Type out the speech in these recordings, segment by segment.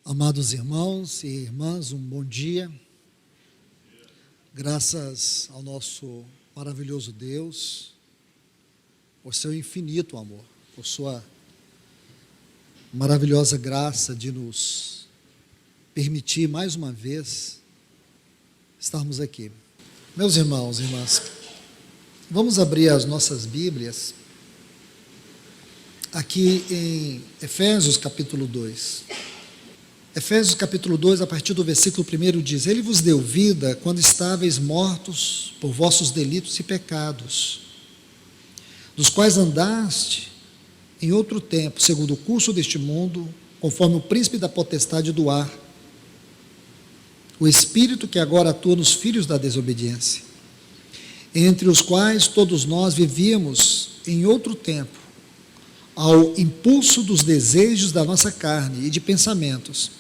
Amados irmãos e irmãs, um bom dia. Graças ao nosso maravilhoso Deus, por seu infinito amor, por sua maravilhosa graça de nos permitir mais uma vez estarmos aqui. Meus irmãos e irmãs, vamos abrir as nossas Bíblias aqui em Efésios capítulo 2. Efésios capítulo 2, a partir do versículo 1 diz: Ele vos deu vida quando estáveis mortos por vossos delitos e pecados, dos quais andaste em outro tempo, segundo o curso deste mundo, conforme o príncipe da potestade do ar, o espírito que agora atua nos filhos da desobediência, entre os quais todos nós vivíamos em outro tempo, ao impulso dos desejos da nossa carne e de pensamentos,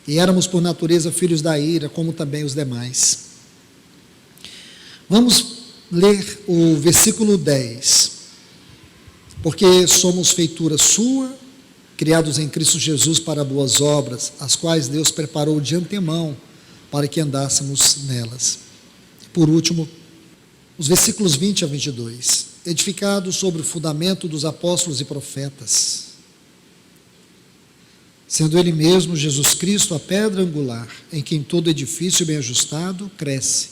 e éramos por natureza filhos da ira, como também os demais. Vamos ler o versículo 10. Porque somos feitura sua, criados em Cristo Jesus para boas obras, as quais Deus preparou de antemão para que andássemos nelas. Por último, os versículos 20 a 22. Edificados sobre o fundamento dos apóstolos e profetas, sendo Ele mesmo, Jesus Cristo, a pedra angular, em quem todo edifício bem ajustado cresce,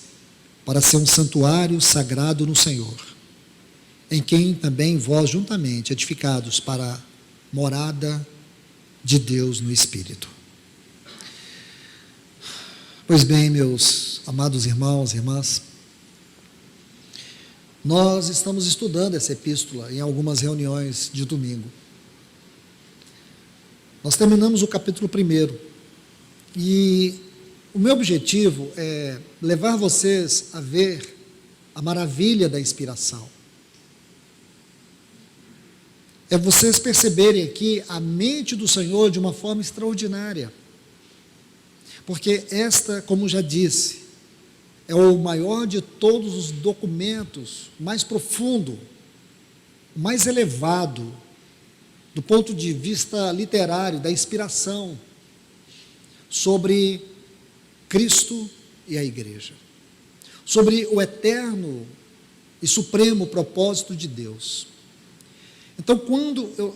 para ser um santuário sagrado no Senhor, em quem também vós juntamente edificados para a morada de Deus no Espírito. Pois bem, meus amados irmãos e irmãs, nós estamos estudando essa epístola em algumas reuniões de domingo. Nós terminamos o capítulo 1 e o meu objetivo é levar vocês a ver a maravilha da inspiração. É vocês perceberem aqui a mente do Senhor de uma forma extraordinária. Porque esta, como já disse, é o maior de todos os documentos, mais profundo, mais elevado, do ponto de vista literário, da inspiração, sobre Cristo e a igreja, sobre o eterno e supremo propósito de Deus. Então, quando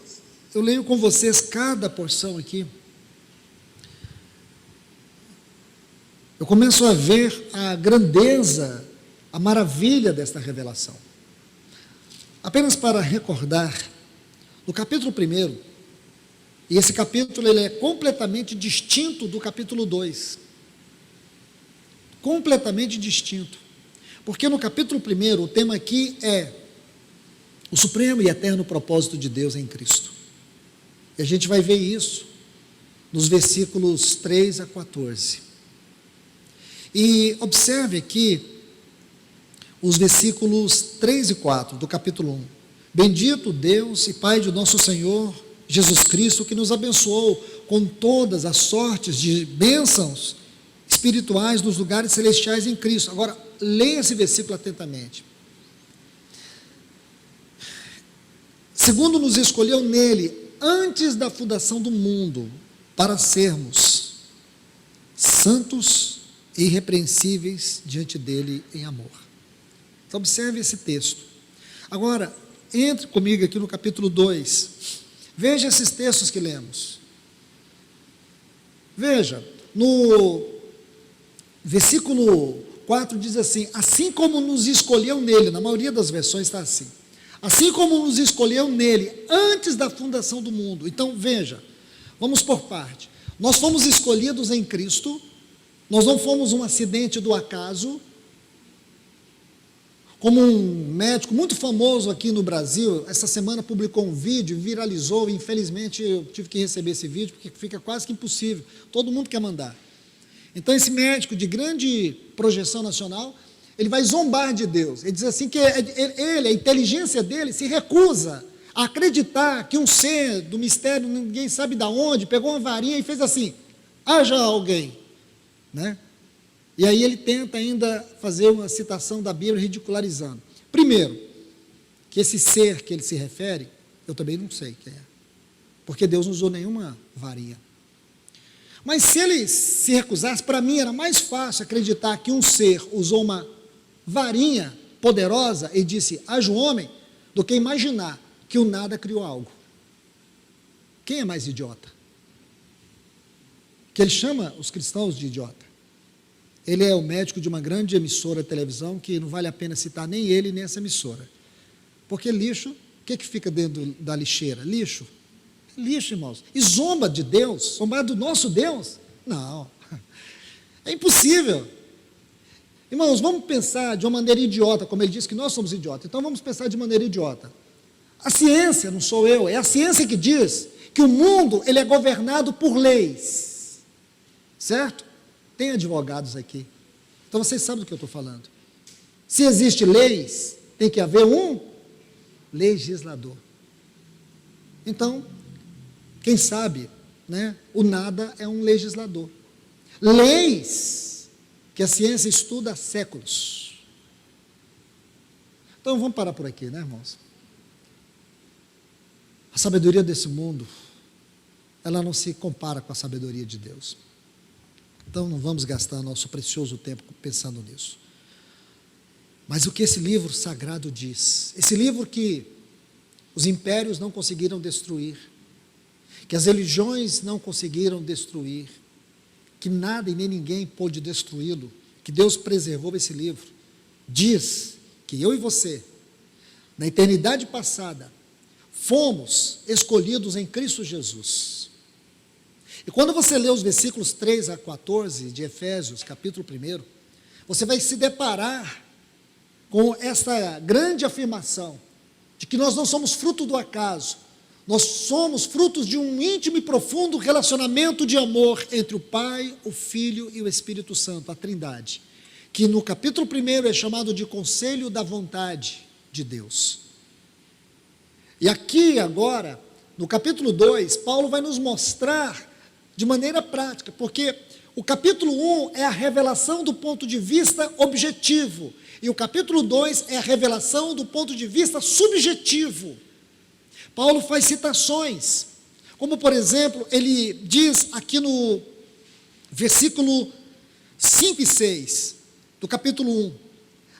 eu leio com vocês cada porção aqui, eu começo a ver a grandeza, a maravilha desta revelação. Apenas para recordar, no capítulo 1, e esse capítulo ele é completamente distinto do capítulo 2. Completamente distinto. Porque no capítulo 1, o tema aqui é o supremo e eterno propósito de Deus em Cristo. E a gente vai ver isso nos versículos 3 a 14. E observe aqui os versículos 3 e 4 do capítulo 1. Bendito Deus e Pai de nosso Senhor Jesus Cristo, que nos abençoou com todas as sortes de bênçãos espirituais nos lugares celestiais em Cristo. Agora, leia esse versículo atentamente. Segundo nos escolheu nele, antes da fundação do mundo, para sermos santos e irrepreensíveis diante dele em amor. Então, observe esse texto. Agora, entre comigo aqui no capítulo 2, veja esses textos que lemos. Veja, no versículo 4 diz assim: assim como nos escolheu nele, na maioria das versões está assim, assim como nos escolheu nele, antes da fundação do mundo. Então, veja, vamos por parte. Nós fomos escolhidos em Cristo, nós não fomos um acidente do acaso, como um médico muito famoso aqui no Brasil, essa semana publicou um vídeo, viralizou, e infelizmente eu tive que receber esse vídeo, porque fica quase que impossível, todo mundo quer mandar. Então esse médico de grande projeção nacional, ele vai zombar de Deus, ele diz assim que a inteligência dele se recusa a acreditar que um ser do mistério, ninguém sabe de onde, pegou uma varinha e fez assim: haja alguém, né? E aí ele tenta ainda fazer uma citação da Bíblia ridicularizando. Primeiro, que esse ser que ele se refere, eu também não sei quem é, porque Deus não usou nenhuma varinha. Mas se ele se recusasse, para mim era mais fácil acreditar que um ser usou uma varinha poderosa e disse, haja o homem, do que imaginar que o nada criou algo. Quem é mais idiota? Que ele chama os cristãos de idiota. Ele é o médico de uma grande emissora de televisão, que não vale a pena citar nem ele, nem essa emissora. Porque lixo, o que fica dentro da lixeira? Lixo. Lixo, irmãos. E zomba de Deus, zombar do nosso Deus? Não. É impossível. Irmãos, vamos pensar de uma maneira idiota, como ele diz que nós somos idiotas. Então vamos pensar de maneira idiota. A ciência, não sou eu, é a ciência que diz que o mundo ele é governado por leis. Certo? Tem advogados aqui. Então vocês sabem do que eu estou falando. Se existe leis, tem que haver um legislador. Então, quem sabe, né, o nada é um legislador. Leis que a ciência estuda há séculos. Então vamos parar por aqui, né, irmãos? A sabedoria desse mundo, ela não se compara com a sabedoria de Deus. Então não vamos gastar nosso precioso tempo pensando nisso. Mas o que esse livro sagrado diz, esse livro que os impérios não conseguiram destruir, que as religiões não conseguiram destruir, que nada e nem ninguém pôde destruí-lo, que Deus preservou esse livro, diz que eu e você, na eternidade passada, fomos escolhidos em Cristo Jesus. E quando você lê os versículos 3 a 14 de Efésios, capítulo 1, você vai se deparar com essa grande afirmação de que nós não somos fruto do acaso, nós somos frutos de um íntimo e profundo relacionamento de amor entre o Pai, o Filho e o Espírito Santo, a Trindade, que no capítulo 1 é chamado de conselho da vontade de Deus. E aqui agora, no capítulo 2, Paulo vai nos mostrar de maneira prática, porque o capítulo 1 é a revelação do ponto de vista objetivo, e o capítulo 2 é a revelação do ponto de vista subjetivo. Paulo faz citações, como por exemplo, ele diz aqui no versículo 5 e 6, do capítulo 1,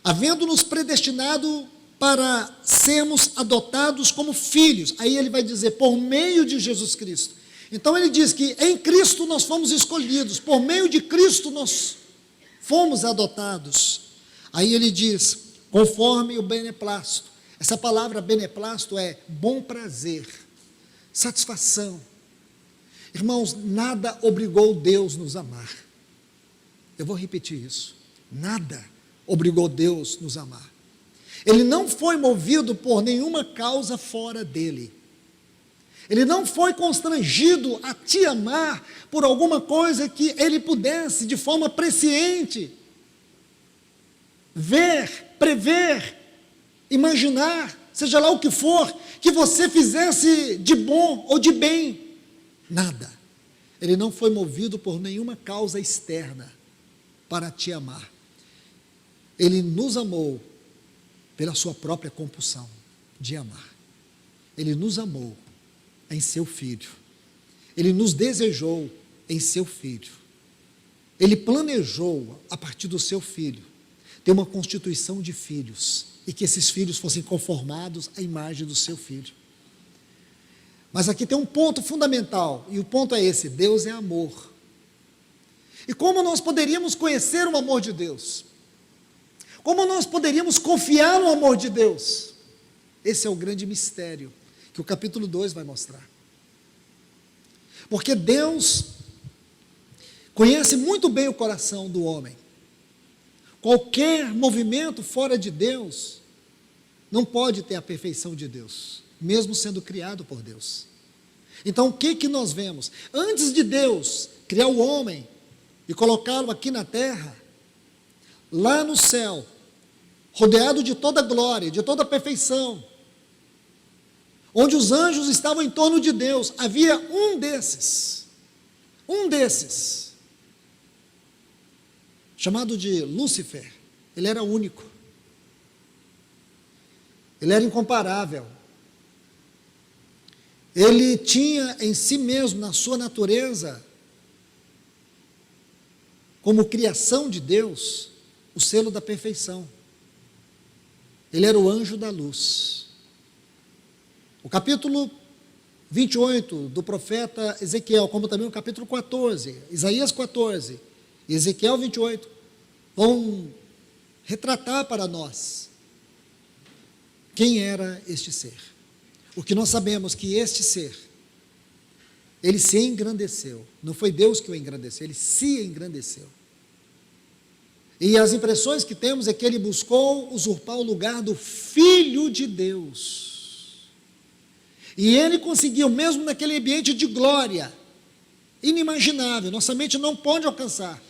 havendo-nos predestinado para sermos adotados como filhos, aí ele vai dizer, por meio de Jesus Cristo. Então ele diz que em Cristo nós fomos escolhidos, por meio de Cristo nós fomos adotados. Aí ele diz, conforme o beneplácito. Essa palavra beneplácito é bom prazer, satisfação. Irmãos, nada obrigou Deus nos amar. Eu vou repetir isso. Nada obrigou Deus nos amar. Ele não foi movido por nenhuma causa fora dele. Ele não foi constrangido a te amar por alguma coisa que ele pudesse, de forma presciente, ver, prever, imaginar, seja lá o que for, que você fizesse de bom ou de bem. Nada. Ele não foi movido por nenhuma causa externa para te amar. Ele nos amou pela sua própria compulsão de amar. Ele nos amou em seu Filho. Ele nos desejou em seu Filho. Ele planejou, a partir do seu Filho, ter uma constituição de filhos, e que esses filhos fossem conformados à imagem do seu Filho. Mas aqui tem um ponto fundamental, e o ponto é esse: Deus é amor. E como nós poderíamos conhecer o amor de Deus? Como nós poderíamos confiar no amor de Deus? Esse é o grande mistério que o capítulo 2 vai mostrar. Porque Deus conhece muito bem o coração do homem. Qualquer movimento fora de Deus não pode ter a perfeição de Deus, mesmo sendo criado por Deus. Então o que nós vemos? Antes de Deus criar o homem e colocá-lo aqui na terra, lá no céu, rodeado de toda glória, de toda perfeição, onde os anjos estavam em torno de Deus, havia um desses, chamado de Lúcifer. Ele era único, ele era incomparável, ele tinha em si mesmo, na sua natureza, como criação de Deus, o selo da perfeição. Ele era o anjo da luz. O capítulo 28 do profeta Ezequiel, como também o capítulo 14, Isaías 14 e Ezequiel 28, vão retratar para nós quem era este ser. O que nós sabemos que este ser, ele se engrandeceu. Não foi Deus que o engrandeceu, ele se engrandeceu. E as impressões que temos é que ele buscou usurpar o lugar do Filho de Deus. E ele conseguiu, mesmo naquele ambiente de glória, inimaginável, nossa mente não pode alcançar.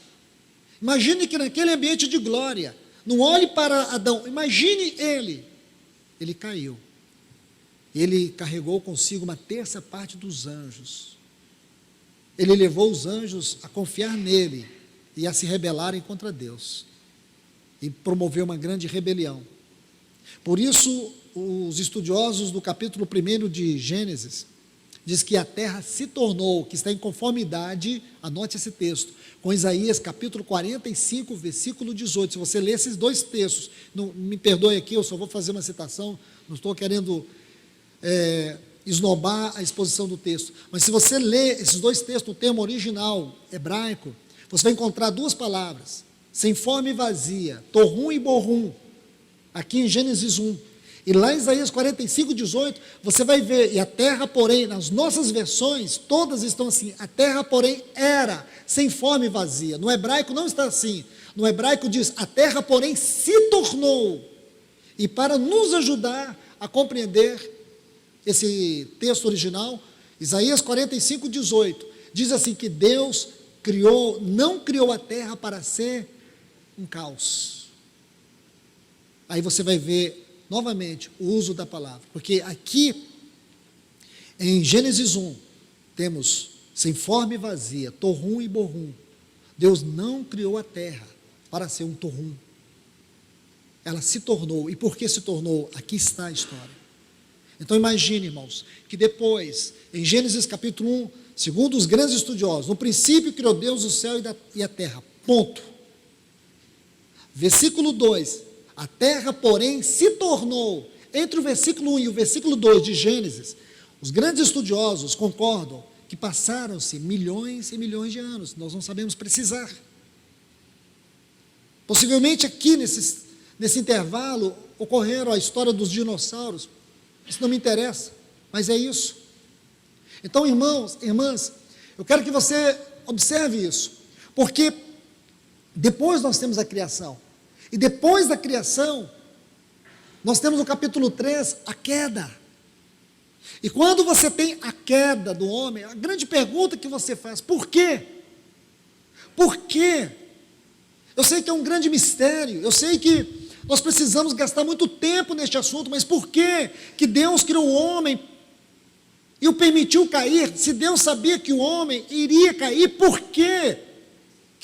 Imagine que naquele ambiente de glória, não olhe para Adão, imagine ele caiu. Ele carregou consigo uma terça parte dos anjos. Ele levou os anjos a confiar nele e a se rebelarem contra Deus. E promoveu uma grande rebelião. Por isso, os estudiosos do capítulo 1 de Gênesis, diz que a terra se tornou, que está em conformidade, anote esse texto, com Isaías capítulo 45, versículo 18. Se você ler esses dois textos, não, me perdoe aqui, eu só vou fazer uma citação, não estou querendo esnobar a exposição do texto, mas se você ler esses dois textos no termo original hebraico, você vai encontrar duas palavras, sem forma e vazia, torrum e borrum, aqui em Gênesis 1, e lá em Isaías 45, 18, você vai ver, e a terra, porém, nas nossas versões, todas estão assim, a terra, porém, era sem forma e vazia. No hebraico não está assim, no hebraico diz, a terra, porém, se tornou. E para nos ajudar a compreender esse texto original, Isaías 45, 18, diz assim que Deus não criou a terra para ser um caos. Aí você vai ver novamente o uso da palavra, porque aqui em Gênesis 1 temos sem forma e vazia, torrum e borrum. Deus não criou a terra para ser um torrum. Ela se tornou, e por que se tornou? Aqui está a história. Então imagine, irmãos, que depois, em Gênesis capítulo 1, segundo os grandes estudiosos, no princípio criou Deus o céu e a terra, ponto. Versículo 2, a terra, porém, se tornou, entre o versículo 1 e o versículo 2 de Gênesis, os grandes estudiosos concordam que passaram-se milhões e milhões de anos, nós não sabemos precisar. Possivelmente aqui, nesse intervalo, ocorreram a história dos dinossauros, isso não me interessa, mas é isso. Então, irmãos, irmãs, eu quero que você observe isso, porque depois nós temos a criação, e depois da criação, nós temos no capítulo 3, a queda. E quando você tem a queda do homem, a grande pergunta que você faz, por quê? Por quê? Eu sei que é um grande mistério, eu sei que nós precisamos gastar muito tempo neste assunto, mas por que Deus criou o homem e o permitiu cair? Se Deus sabia que o homem iria cair, por que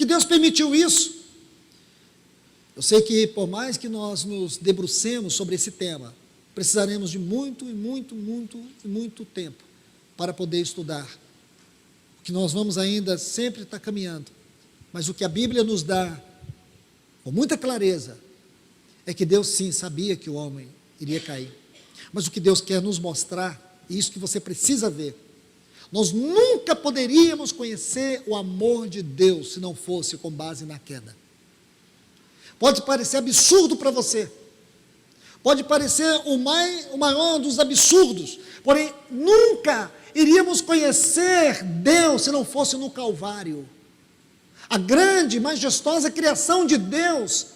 Deus permitiu isso? Eu sei que por mais que nós nos debrucemos sobre esse tema, precisaremos de muito tempo para poder estudar. O que nós vamos ainda sempre estar caminhando, mas o que a Bíblia nos dá com muita clareza é que Deus sim sabia que o homem iria cair, mas o que Deus quer nos mostrar, e isso que você precisa ver, nós nunca poderíamos conhecer o amor de Deus se não fosse com base na queda. Pode parecer absurdo para você, pode parecer o maior dos absurdos, porém nunca iríamos conhecer Deus se não fosse no Calvário. A grande, majestosa criação de Deus,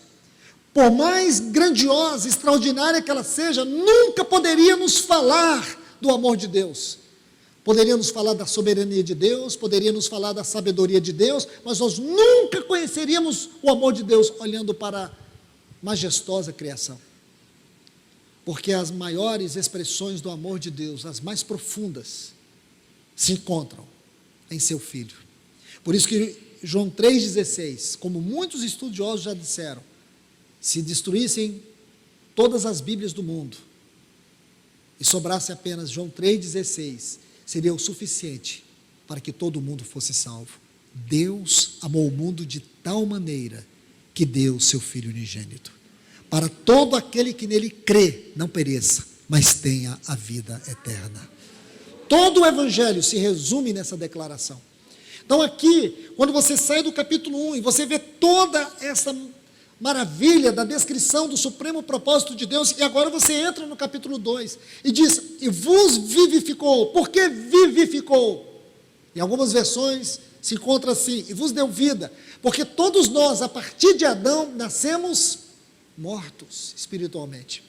por mais grandiosa, extraordinária que ela seja, nunca poderia nos falar do amor de Deus. Poderia nos falar da soberania de Deus, poderia nos falar da sabedoria de Deus, mas nós nunca conheceríamos o amor de Deus olhando para a majestosa criação. Porque as maiores expressões do amor de Deus, as mais profundas, se encontram em seu Filho. Por isso que João 3,16, como muitos estudiosos já disseram, se destruíssem todas as Bíblias do mundo e sobrasse apenas João 3,16, seria o suficiente para que todo mundo fosse salvo. Deus amou o mundo de tal maneira que deu o seu Filho unigênito, para todo aquele que nele crê, não pereça, mas tenha a vida eterna. Todo o Evangelho se resume nessa declaração. Então aqui, quando você sai do capítulo 1 e você vê toda essa maravilha da descrição do supremo propósito de Deus, e agora você entra no capítulo 2 e diz, e vos vivificou. Por que vivificou? Em algumas versões se encontra assim, e vos deu vida, porque todos nós, a partir de Adão, nascemos mortos espiritualmente.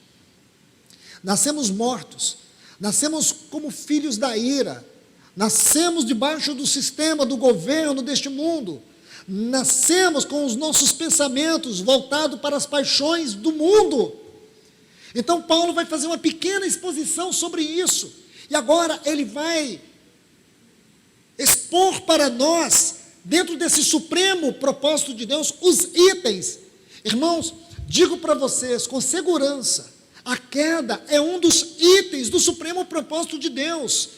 Nascemos mortos, nascemos como filhos da ira, nascemos debaixo do sistema, do governo deste mundo, nascemos com os nossos pensamentos voltados para as paixões do mundo. Então Paulo vai fazer uma pequena exposição sobre isso, e agora ele vai expor para nós, dentro desse supremo propósito de Deus, os itens. Irmãos, digo para vocês com segurança, a queda é um dos itens do supremo propósito de Deus.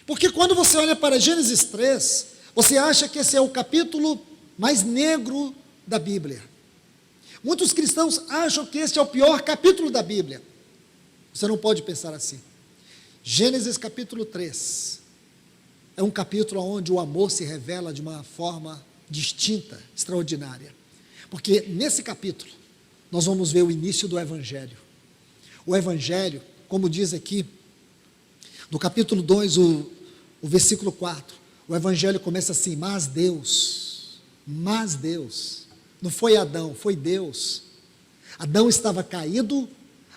Porque quando você olha para Gênesis 3, você acha que esse é o capítulo mais negro da Bíblia. Muitos cristãos acham que este é o pior capítulo da Bíblia. Você não pode pensar assim. Gênesis capítulo 3 é um capítulo onde o amor se revela de uma forma distinta, extraordinária. Porque nesse capítulo nós vamos ver o início do Evangelho. O Evangelho, como diz aqui, no capítulo 2, o versículo 4, o Evangelho começa assim, mas Deus, não foi Adão, foi Deus. Adão estava caído,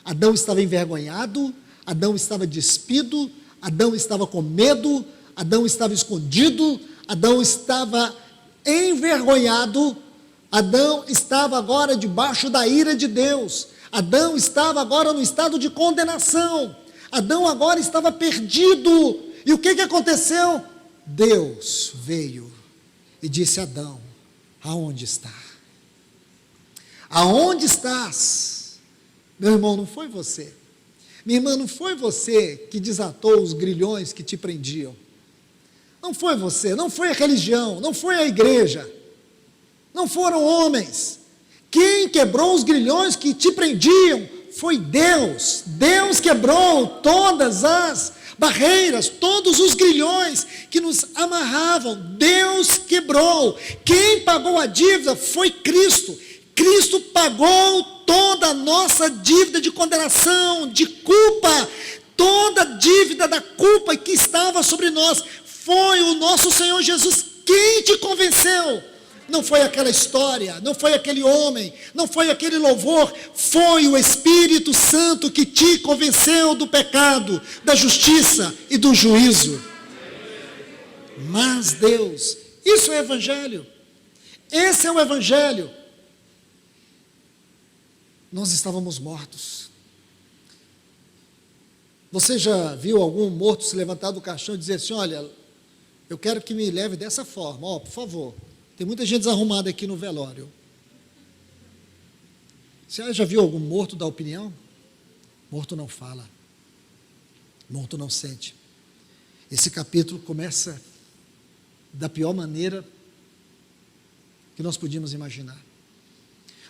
Adão estava envergonhado, Adão estava despido, Adão estava com medo, Adão estava escondido, Adão estava envergonhado, Adão estava agora debaixo da ira de Deus, Adão estava agora no estado de condenação, Adão agora estava perdido, e o que aconteceu? Deus veio e disse a Adão, aonde está? Aonde estás? Meu irmão, não foi você, minha irmã, não foi você que desatou os grilhões que te prendiam, não foi você, não foi a religião, não foi a igreja, não foram homens. Quem quebrou os grilhões que te prendiam foi Deus. Deus quebrou todas as barreiras, todos os grilhões que nos amarravam. Deus quebrou. Quem pagou a dívida foi Cristo. Cristo pagou toda a nossa dívida de condenação, de culpa, toda a dívida da culpa que estava sobre nós. Foi o nosso Senhor Jesus quem te convenceu. Não foi aquela história, não foi aquele homem, não foi aquele louvor, foi o Espírito Santo que te convenceu do pecado, da justiça e do juízo. Mas Deus, isso é Evangelho, esse é o Evangelho. Nós estávamos mortos. Você já viu algum morto se levantar do caixão e dizer assim, olha, eu quero que me leve dessa forma, por favor. Tem muita gente desarrumada aqui no velório. Você já viu algum morto dar opinião? Morto não fala. Morto não sente. Esse capítulo começa da pior maneira que nós podíamos imaginar.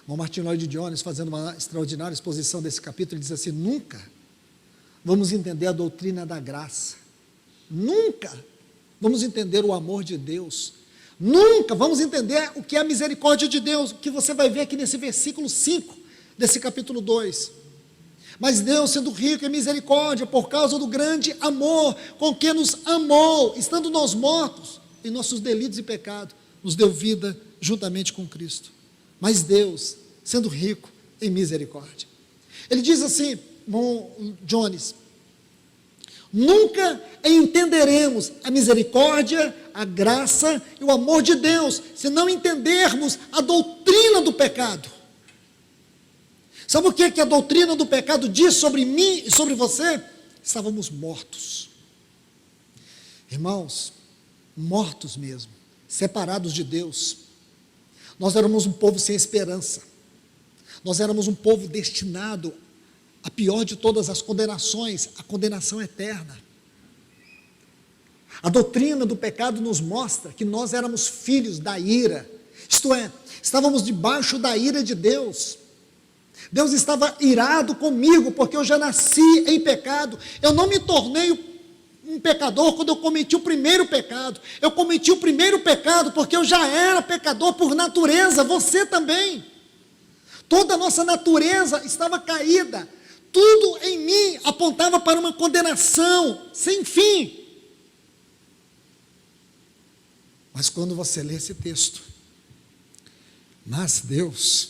O Martin Lloyd Jones, fazendo uma extraordinária exposição desse capítulo, ele diz assim, nunca vamos entender a doutrina da graça. Nunca vamos entender o amor de Deus. Nunca vamos entender o que é a misericórdia de Deus, o que você vai ver aqui nesse versículo 5, desse capítulo 2. Mas Deus, sendo rico em misericórdia, por causa do grande amor com que nos amou, estando nós mortos em nossos delitos e pecados, nos deu vida juntamente com Cristo. Mas Deus, sendo rico em misericórdia. Ele diz assim, Jones, nunca entenderemos a misericórdia, a graça e o amor de Deus, se não entendermos a doutrina do pecado. Sabe o que a doutrina do pecado diz sobre mim e sobre você? Estávamos mortos. Irmãos, mortos mesmo, separados de Deus. Nós éramos um povo sem esperança. Nós éramos um povo destinado a pior de todas as condenações, a condenação eterna. A doutrina do pecado nos mostra que nós éramos filhos da ira, isto é, estávamos debaixo da ira de Deus. Deus estava irado comigo, porque eu já nasci em pecado. Eu não me tornei um pecador quando eu cometi o primeiro pecado. Eu cometi o primeiro pecado porque eu já era pecador por natureza, você também. Toda a nossa natureza estava caída. Tudo em mim apontava para uma condenação sem fim. Mas quando você lê esse texto, mas Deus,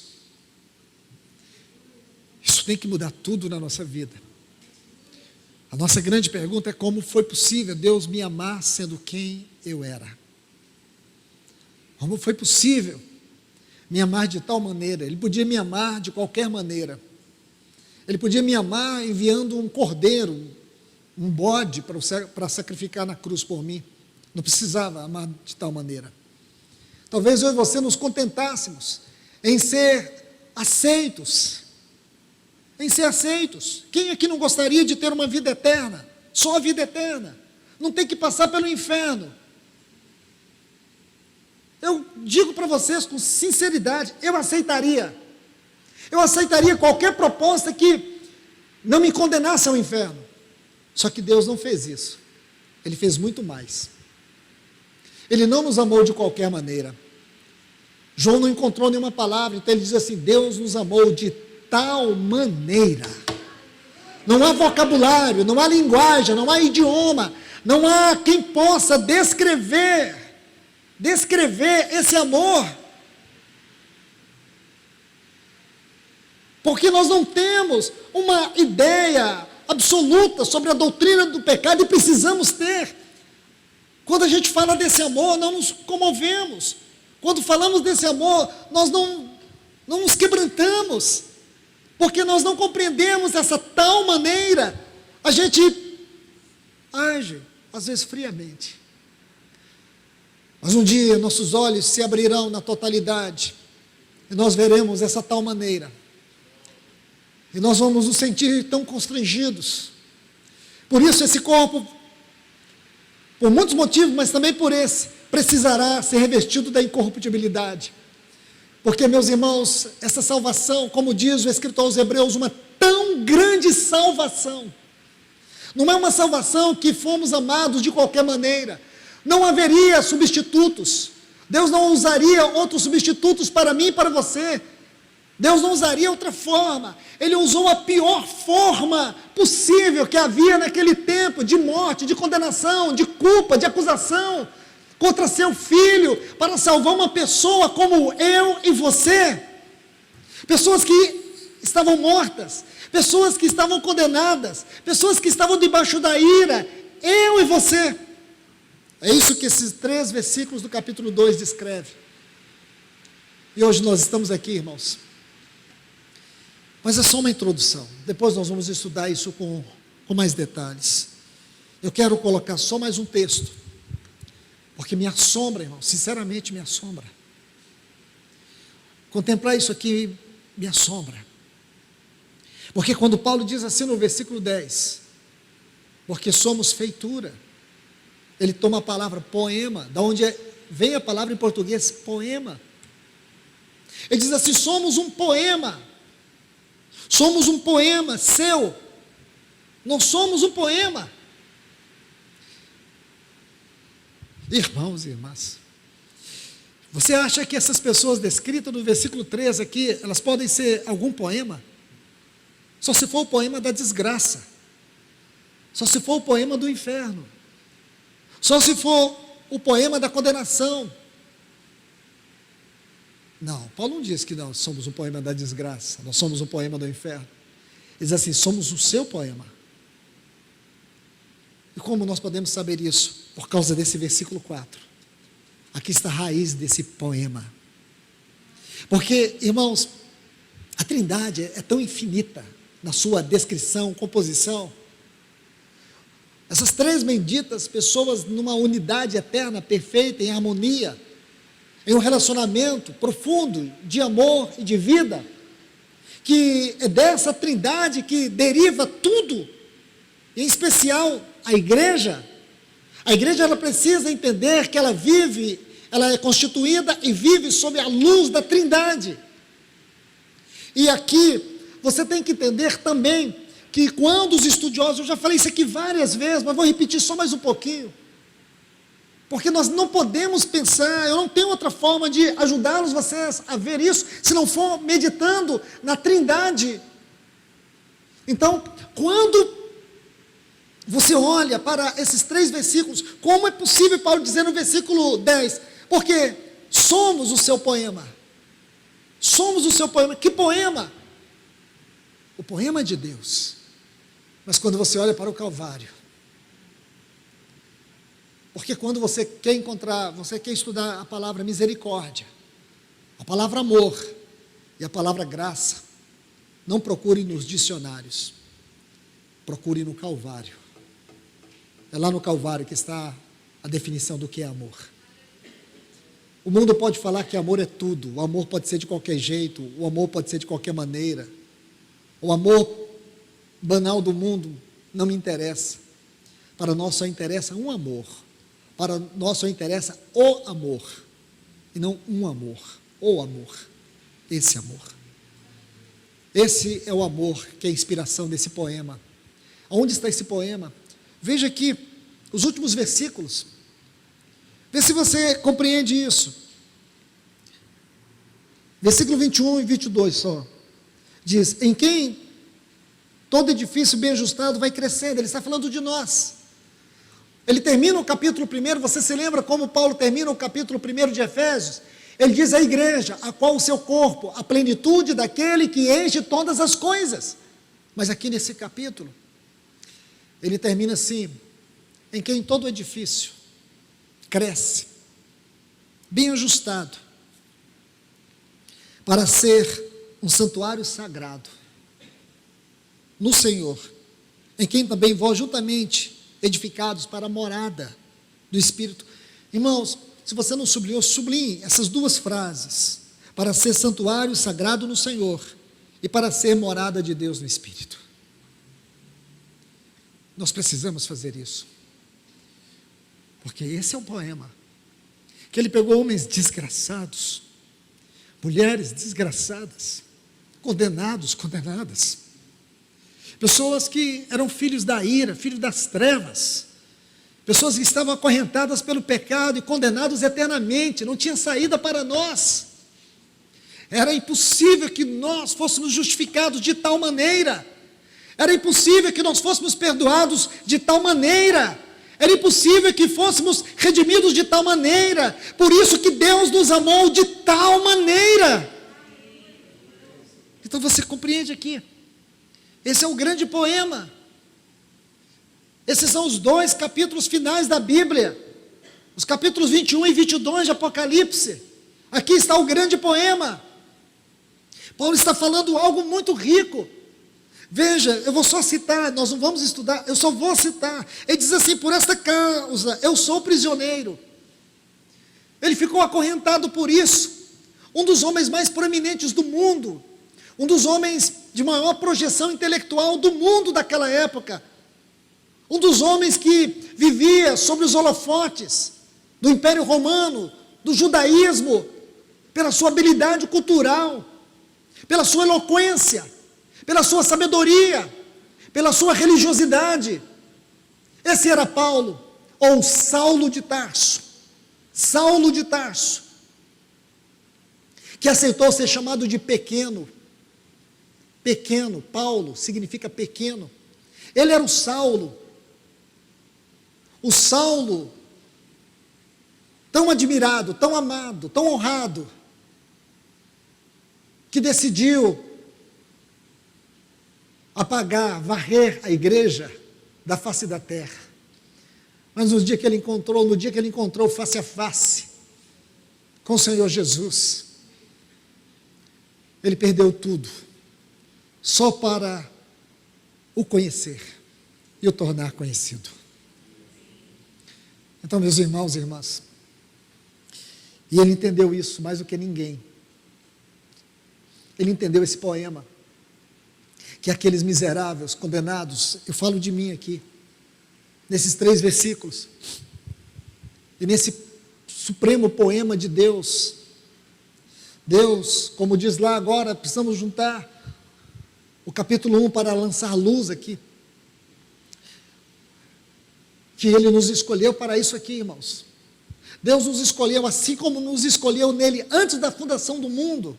isso tem que mudar tudo na nossa vida. A nossa grande pergunta é como foi possível Deus me amar sendo quem eu era? Como foi possível me amar de tal maneira? Ele podia me amar de qualquer maneira. Ele podia me amar enviando um cordeiro, um bode para sacrificar na cruz por mim. Não precisava amar de tal maneira. Talvez eu e você nos contentássemos em ser aceitos. Em ser aceitos. Quem aqui não gostaria de ter uma vida eterna? Só a vida eterna. Não tem que passar pelo inferno. Eu digo para vocês com sinceridade, eu aceitaria. Eu aceitaria qualquer proposta que não me condenasse ao inferno. Só que Deus não fez isso. Ele fez muito mais. Ele não nos amou de qualquer maneira. João não encontrou nenhuma palavra, então ele diz assim: Deus nos amou de tal maneira. Não há vocabulário, não há linguagem, não há idioma, não há quem possa descrever esse amor. Porque nós não temos uma ideia absoluta sobre a doutrina do pecado e precisamos ter. Quando a gente fala desse amor, não nos comovemos. Quando falamos desse amor, nós não nos quebrantamos, porque nós não compreendemos dessa tal maneira. A gente age, às vezes friamente. Mas um dia nossos olhos se abrirão na totalidade, e nós veremos essa tal maneira. E nós vamos nos sentir tão constrangidos. Por isso esse corpo, por muitos motivos, mas também por esse, precisará ser revestido da incorruptibilidade. Porque, meus irmãos, essa salvação, como diz o escritor aos Hebreus, uma tão grande salvação, não é uma salvação que fomos amados de qualquer maneira, não haveria substitutos, Deus não usaria outros substitutos para mim e para você, Deus não usaria outra forma, Ele usou a pior forma possível que havia naquele tempo, de morte, de condenação, de culpa, de acusação, contra seu filho, para salvar uma pessoa como eu e você, pessoas que estavam mortas, pessoas que estavam condenadas, pessoas que estavam debaixo da ira, eu e você. É isso que esses 3 versículos do capítulo 2 descrevem. E hoje nós estamos aqui, irmãos. Mas é só uma introdução, depois nós vamos estudar isso com mais detalhes. Eu quero colocar só mais um texto, porque me assombra, irmão, sinceramente me assombra. Contemplar isso aqui me assombra. Porque quando Paulo diz assim no versículo 10, porque somos feitura, ele toma a palavra poema, da onde vem a palavra em português poema. Ele diz assim: somos um poema seu, nós somos um poema. Irmãos e irmãs, você acha que essas pessoas descritas no versículo 3 aqui, elas podem ser algum poema? Só se for o poema da desgraça, só se for o poema do inferno, só se for o poema da condenação. Não, Paulo não diz que nós somos um poema da desgraça, nós somos um poema do inferno. Ele diz assim: somos o seu poema. E como nós podemos saber isso? Por causa desse versículo 4. Aqui está a raiz desse poema. Porque, irmãos, a Trindade é tão infinita na sua descrição, composição. Essas 3 benditas pessoas numa unidade eterna, perfeita, em harmonia, em um relacionamento profundo de amor e de vida, que é dessa Trindade que deriva tudo, em especial a igreja. A igreja ela precisa entender que ela é constituída e vive sob a luz da Trindade. E aqui você tem que entender também que quando os estudiosos, eu já falei isso aqui várias vezes, mas vou repetir só mais um pouquinho, porque nós não podemos pensar, eu não tenho outra forma de ajudá-los vocês a ver isso, se não for meditando na Trindade. Então, quando você olha para esses 3 versículos, como é possível Paulo dizer no versículo 10? Porque somos o seu poema. Somos o seu poema. Que poema? O poema de Deus. Mas quando você olha para o Calvário, porque quando você quer estudar a palavra misericórdia, a palavra amor e a palavra graça, não procure nos dicionários, procure no Calvário. É lá no Calvário que está a definição do que é amor. O mundo pode falar que amor é tudo, o amor pode ser de qualquer jeito, o amor pode ser de qualquer maneira. O amor banal do mundo não me interessa. Para nós só interessa um amor. Para nós só interessa o amor. E não um amor, o amor. Esse amor. Esse é o amor que é a inspiração desse poema. Onde está esse poema? Veja aqui os últimos versículos. Vê se você compreende isso. Versículo 21 e 22 só. Diz, em quem todo edifício bem ajustado vai crescendo. Ele está falando de nós. Ele termina o capítulo 1, você se lembra como Paulo termina o capítulo 1 de Efésios? Ele diz a igreja, a qual o seu corpo, a plenitude daquele que enche todas as coisas. Mas aqui nesse capítulo, ele termina assim, em quem todo edifício cresce, bem ajustado, para ser um santuário sagrado, no Senhor, em quem também vós juntamente edificados para a morada do Espírito. Irmãos, se você não sublinhou, sublinhe essas 2 frases, para ser santuário sagrado no Senhor, e para ser morada de Deus no Espírito. Nós precisamos fazer isso, porque esse é um poema, que ele pegou homens desgraçados, mulheres desgraçadas, condenadas, pessoas que eram filhos da ira, filhos das trevas, pessoas que estavam acorrentadas pelo pecado e condenados eternamente, não tinha saída para nós, era impossível que nós fôssemos justificados de tal maneira, era impossível que nós fôssemos perdoados de tal maneira, era impossível que fôssemos redimidos de tal maneira, por isso que Deus nos amou de tal maneira. Então você compreende aqui, esse é o grande poema, esses são os 2 capítulos finais da Bíblia, os capítulos 21 e 22 de Apocalipse, aqui está o grande poema. Paulo está falando algo muito rico. Veja, eu vou só citar, nós não vamos estudar, eu só vou citar. Ele diz assim, por esta causa eu sou prisioneiro. Ele ficou acorrentado por isso. Um dos homens mais proeminentes do mundo, um dos homens de maior projeção intelectual do mundo daquela época, um dos homens que vivia sobre os holofotes do Império Romano, do judaísmo, pela sua habilidade cultural, pela sua eloquência, pela sua sabedoria, pela sua religiosidade. Esse era Paulo, ou Saulo de Tarso, que aceitou ser chamado de pequeno. Pequeno, Paulo significa pequeno. Ele era o Saulo, tão admirado, tão amado, tão honrado, que decidiu apagar, varrer a igreja da face da terra. Mas no dia que ele encontrou face a face com o Senhor Jesus, ele perdeu tudo, só para o conhecer e o tornar conhecido. Então, meus irmãos e irmãs, e ele entendeu isso mais do que ninguém. Ele entendeu esse poema, que aqueles miseráveis, condenados, eu falo de mim aqui, nesses 3 versículos, E nesse supremo poema de Deus, como diz lá agora, precisamos juntar o capítulo 1 para lançar luz aqui, que Ele nos escolheu para isso aqui, irmãos. Deus nos escolheu assim como nos escolheu nele antes da fundação do mundo.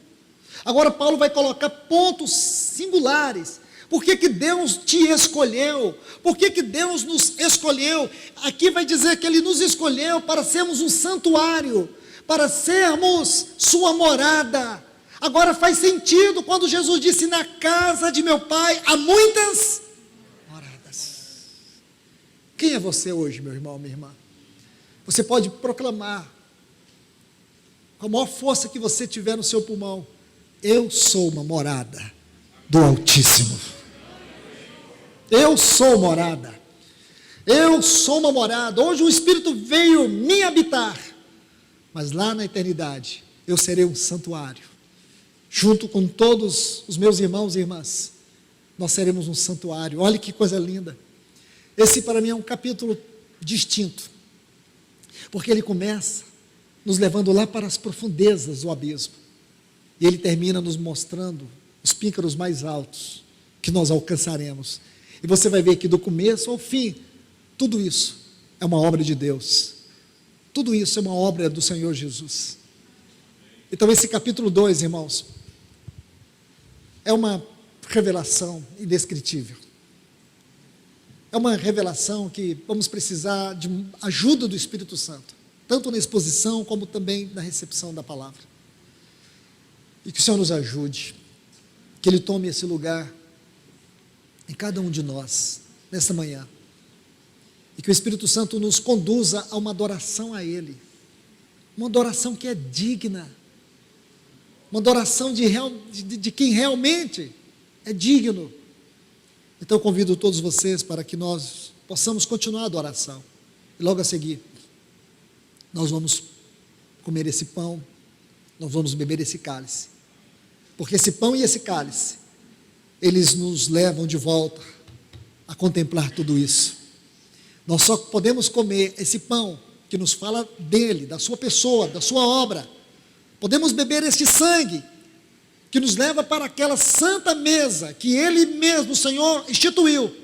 Agora Paulo vai colocar pontos singulares. Por que que Deus te escolheu? Por que que Deus nos escolheu? Aqui vai dizer que Ele nos escolheu para sermos um santuário, para sermos sua morada. Agora faz sentido quando Jesus disse: na casa de meu pai há muitas moradas. Quem é você hoje, meu irmão, minha irmã? Você pode proclamar, com a maior força que você tiver no seu pulmão: eu sou uma morada do Altíssimo. Eu sou morada. Eu sou uma morada. Hoje o Espírito veio me habitar, mas lá na eternidade eu serei um santuário. Junto com todos os meus irmãos e irmãs, nós seremos um santuário. Olha que coisa linda. Esse para mim é um capítulo distinto, porque ele começa nos levando lá para as profundezas do abismo, e ele termina nos mostrando os píncaros mais altos que nós alcançaremos. E você vai ver que do começo ao fim, tudo isso é uma obra de Deus. Tudo isso é uma obra do Senhor Jesus. Então esse capítulo 2, irmãos, é uma revelação indescritível. É uma revelação que vamos precisar de ajuda do Espírito Santo, tanto na exposição como também na recepção da palavra. E que o Senhor nos ajude, que Ele tome esse lugar em cada um de nós, nessa manhã. E que o Espírito Santo nos conduza a uma adoração a Ele. Uma adoração que é digna. Uma adoração de quem realmente é digno. Então eu convido todos vocês para que nós possamos continuar a adoração. E logo a seguir, nós vamos comer esse pão, nós vamos beber esse cálice. Porque esse pão e esse cálice, eles nos levam de volta a contemplar tudo isso. Nós só podemos comer esse pão que nos fala dele, da sua pessoa, da sua obra. Podemos beber este sangue que nos leva para aquela santa mesa que Ele mesmo, o Senhor, instituiu.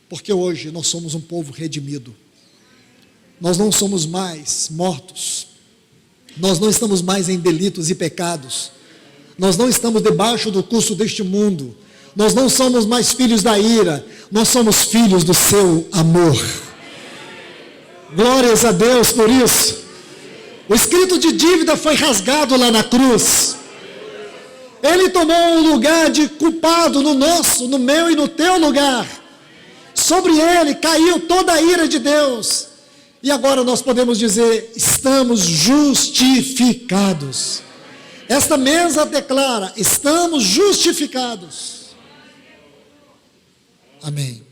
Porque hoje nós somos um povo redimido. Nós não somos mais mortos. Nós não estamos mais em delitos e pecados. Nós não estamos debaixo do curso deste mundo. Nós não somos mais filhos da ira. Nós somos filhos do seu amor. Glórias a Deus por isso. O escrito de dívida foi rasgado lá na cruz. Ele tomou um lugar de culpado no nosso, no meu e no teu lugar. Sobre ele caiu toda a ira de Deus. E agora nós podemos dizer: estamos justificados. Esta mesa declara: estamos justificados. Amém.